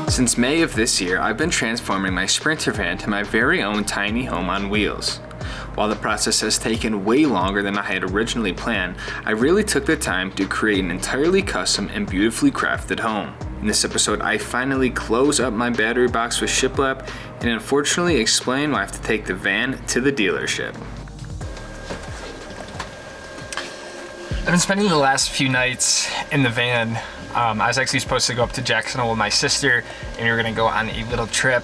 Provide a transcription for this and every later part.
Since May of this year, I've been transforming my Sprinter van to my very own tiny home on wheels. While the process has taken way longer than I had originally planned, I really took the time to create an entirely custom and beautifully crafted home. In this episode, I finally close up my battery box with shiplap and unfortunately explain why I have to take the van to the dealership. I've been spending the last few nights in the van. I was actually supposed to go up to Jacksonville with my sister and we were gonna go on a little trip,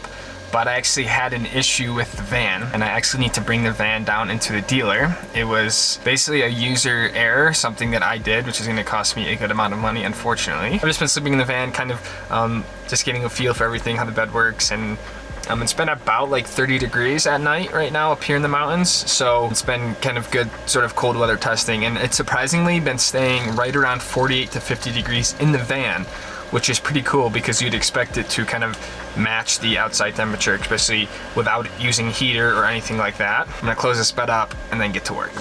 but I actually had an issue with the van and I actually need to bring the van down into the dealer. It was basically a user error, something that I did, which is gonna cost me a good amount of money, unfortunately. I've just been sleeping in the van, kind of just getting a feel for everything, how the bed works, and it's been about like 30 degrees at night right now up here in the mountains. So it's been kind of good sort of cold weather testing, and it's surprisingly been staying right around 48 to 50 degrees in the van, which is pretty cool because you'd expect it to kind of match the outside temperature, especially without using heater or anything like that. I'm gonna close this bed up and then get to work.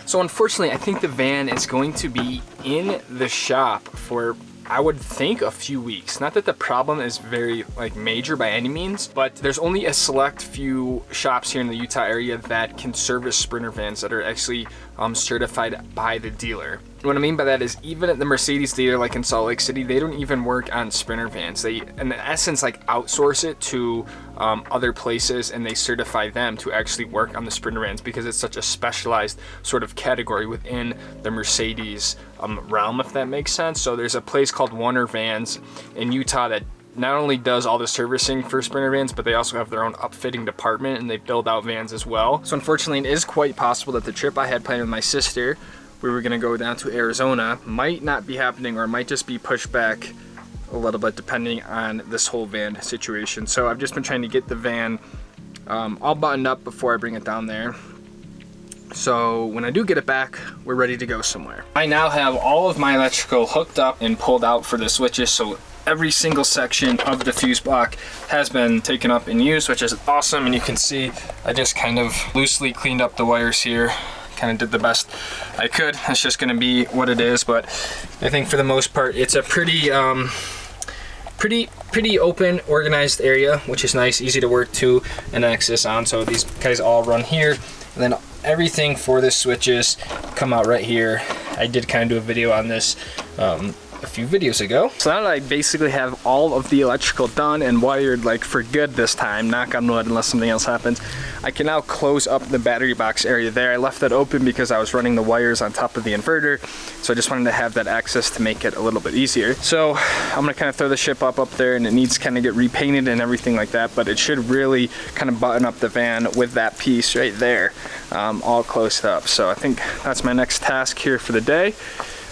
So unfortunately, I think the van is going to be in the shop for, I would think, a few weeks. Not that the problem is very major by any means, but there's only a select few shops here in the Utah area that can service Sprinter vans that are actually certified by the dealer. What I mean by that is even at the Mercedes dealer, like in Salt Lake City, they don't even work on Sprinter vans. They, in essence, outsource it to other places and they certify them to actually work on the Sprinter vans because it's such a specialized sort of category within the Mercedes realm, if that makes sense. So there's a place called Warner Vans in Utah that not only does all the servicing for Sprinter vans, but they also have their own upfitting department and they build out vans as well. So unfortunately, it is quite possible that the trip I had planned with my sister, we were gonna go down to Arizona, might not be happening or might just be pushed back a little bit depending on this whole van situation. So I've just been trying to get the van all buttoned up before I bring it down there. So when I do get it back, we're ready to go somewhere. I now have all of my electrical hooked up and pulled out for the switches, so every single section of the fuse block has been taken up and used, which is awesome. And you can see I just kind of loosely cleaned up the wires here, kind of did the best I could. It's just gonna be what it is, but I think for the most part it's a pretty open, organized area, which is nice, easy to work to and access on. So these guys all run here, and then everything for the switches come out right here. I did kind of do a video on this a few videos ago. So now that I basically have all of the electrical done and wired for good this time, knock on wood unless something else happens, I can now close up the battery box area there. I left that open because I was running the wires on top of the inverter, so I just wanted to have that access to make it a little bit easier. So I'm gonna kind of throw the ship up there, and it needs to kind of get repainted and everything like that, but it should really kind of button up the van with that piece right there all closed up. So I think that's my next task here for the day.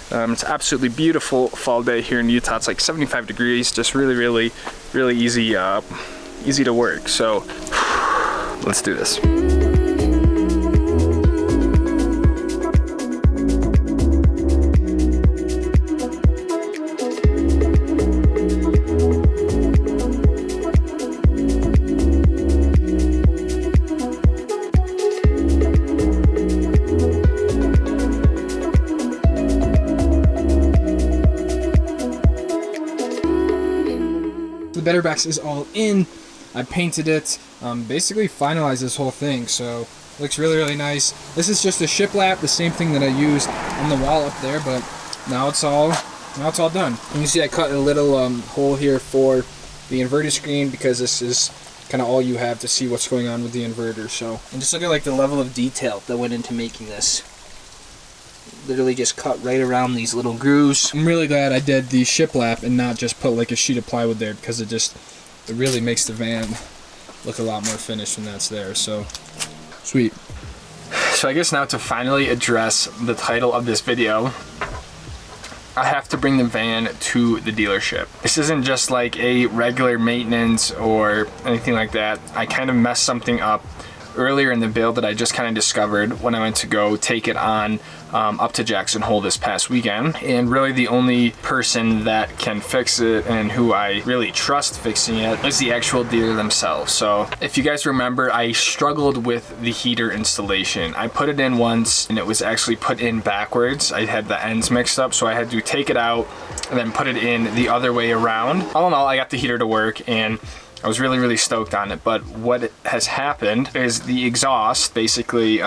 It's absolutely beautiful fall day here in Utah. It's like 75 degrees, just really easy to work. So let's do this. The battery box is all in. I painted it, basically finalized this whole thing, so it looks really nice. This is just a shiplap, the same thing that I used on the wall up there, but now it's all done. You can see I cut a little hole here for the inverter screen because this is kind of all you have to see what's going on with the inverter. So, and just look at the level of detail that went into making this. Literally just cut right around these little grooves. I'm really glad I did the shiplap and not just put a sheet of plywood there, because it really makes the van look a lot more finished when that's there. So sweet. So I guess now to finally address the title of this video, I have to bring the van to the dealership. This isn't just a regular maintenance or anything like that. I kind of messed something up earlier in the build that I just kind of discovered when I went to go take it on up to Jackson Hole this past weekend. And really the only person that can fix it and who I really trust fixing it is the actual dealer themselves. So if you guys remember, I struggled with the heater installation. I put it in once and it was actually put in backwards. I had the ends mixed up, so I had to take it out and then put it in the other way around. All in all, I got the heater to work and I was really, really stoked on it. But what has happened is the exhaust, basically,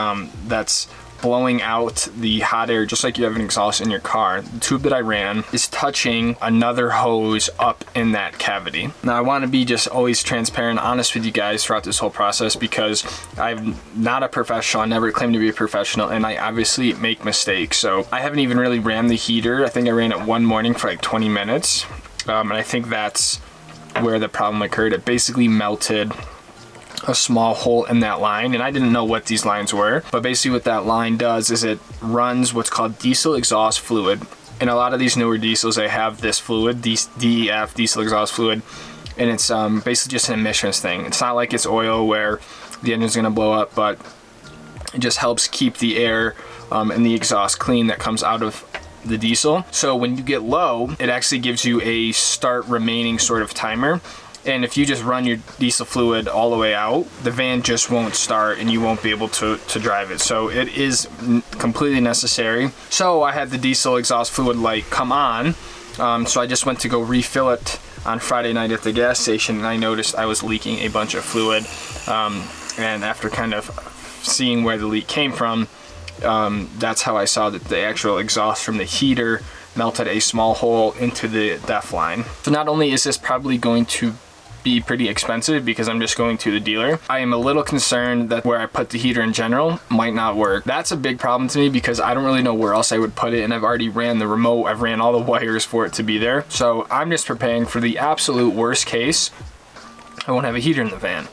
that's blowing out the hot air, just like you have an exhaust in your car. The tube that I ran is touching another hose up in that cavity. Now, I want to be just always transparent, honest with you guys throughout this whole process, because I'm not a professional. I never claimed to be a professional, and I obviously make mistakes. So I haven't even really ran the heater. I think I ran it one morning for like 20 minutes. And I think that's where the problem occurred. It basically melted a small hole in that line, and I didn't know what these lines were, but basically what that line does is it runs what's called diesel exhaust fluid. And a lot of these newer diesels, they have this fluid, DEF, diesel exhaust fluid, and it's basically just an emissions thing. It's not like it's oil where the engine's gonna blow up, but it just helps keep the air and the exhaust clean that comes out of the diesel. So when you get low, it actually gives you a start remaining sort of timer. And if you just run your diesel fluid all the way out, the van just won't start and you won't be able to drive it. So it is completely necessary. So I had the diesel exhaust fluid light come on. So I just went to go refill it on Friday night at the gas station, and I noticed I was leaking a bunch of fluid. And after kind of seeing where the leak came from, that's how I saw that the actual exhaust from the heater melted a small hole into the DEF line. So not only is this probably going to be pretty expensive because I'm just going to the dealer, I am a little concerned that where I put the heater in general might not work. That's a big problem to me because I don't really know where else I would put it, and I've already ran the remote, I've ran all the wires for it to be there. So I'm just preparing for the absolute worst case. I won't have a heater in the van,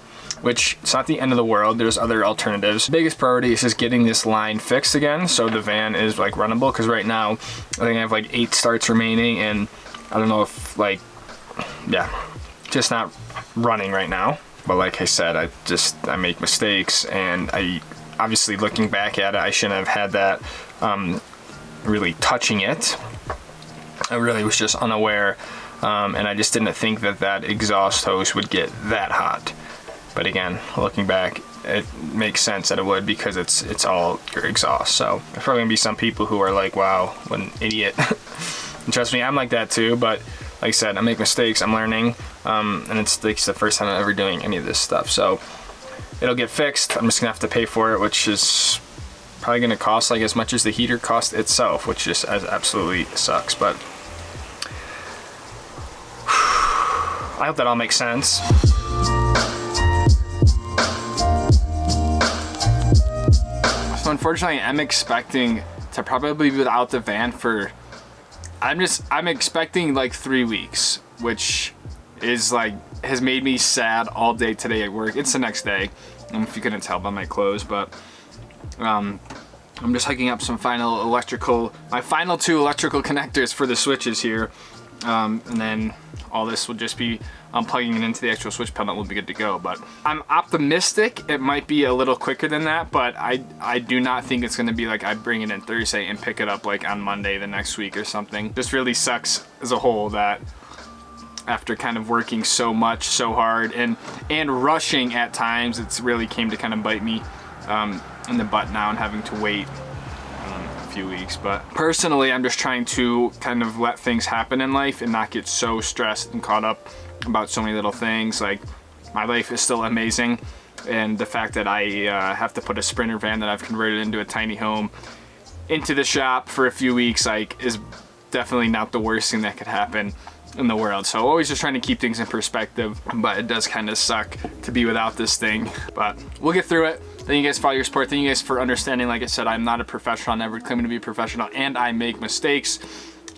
which it's not the end of the world. There's other alternatives. The biggest priority is just getting this line fixed again so the van is like runnable, because right now I think I have like 8 starts remaining, and I don't know if like, yeah, just not running right now. But like I said, I make mistakes, and I obviously, looking back at it, I shouldn't have had that really touching it. I really was just unaware, and I just didn't think that that exhaust hose would get that hot. But again, looking back, it makes sense that it would, because it's all your exhaust. So there's probably gonna be some people who are like, wow, what an idiot. And trust me, I'm like that too, but like I said, I make mistakes, I'm learning, and it's like the first time I'm ever doing any of this stuff. So it'll get fixed. I'm just gonna have to pay for it, which is probably gonna cost like as much as the heater cost itself, which just absolutely sucks. But I hope that all makes sense. So unfortunately, I'm expecting to probably be without the van for, I'm expecting like 3 weeks, which is like, has made me sad all day today at work. It's the next day, if you couldn't tell by my clothes, but I'm just hooking up my final 2 electrical connectors for the switches here, and then all this will just be unplugging it into the actual switch panel. Will be good to go. But I'm optimistic it might be a little quicker than that, but I do not think it's going to be like I bring it in Thursday and pick it up like on Monday the next week or something. Just really sucks as a whole that after kind of working so much, so hard, and rushing at times, it's really came to kind of bite me in the butt now, and having to wait a few weeks. But personally, I'm just trying to kind of let things happen in life and not get so stressed and caught up about so many little things. Like, my life is still amazing, and the fact that I have to put a Sprinter van that I've converted into a tiny home into the shop for a few weeks, like, is definitely not the worst thing that could happen in the world. So always just trying to keep things in perspective, but it does kind of suck to be without this thing, but we'll get through it. Thank you guys for all your support. Thank you guys for understanding. Like I said, I'm not a professional, I'm never claiming to be a professional, and I make mistakes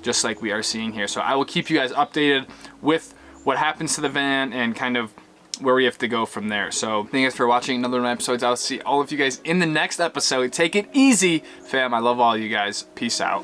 just like we are seeing here. So I will keep you guys updated with what happens to the van and kind of where we have to go from there. So thank you guys for watching another one of my episodes. I'll see all of you guys in the next episode. Take it easy, fam. I love all you guys. Peace out.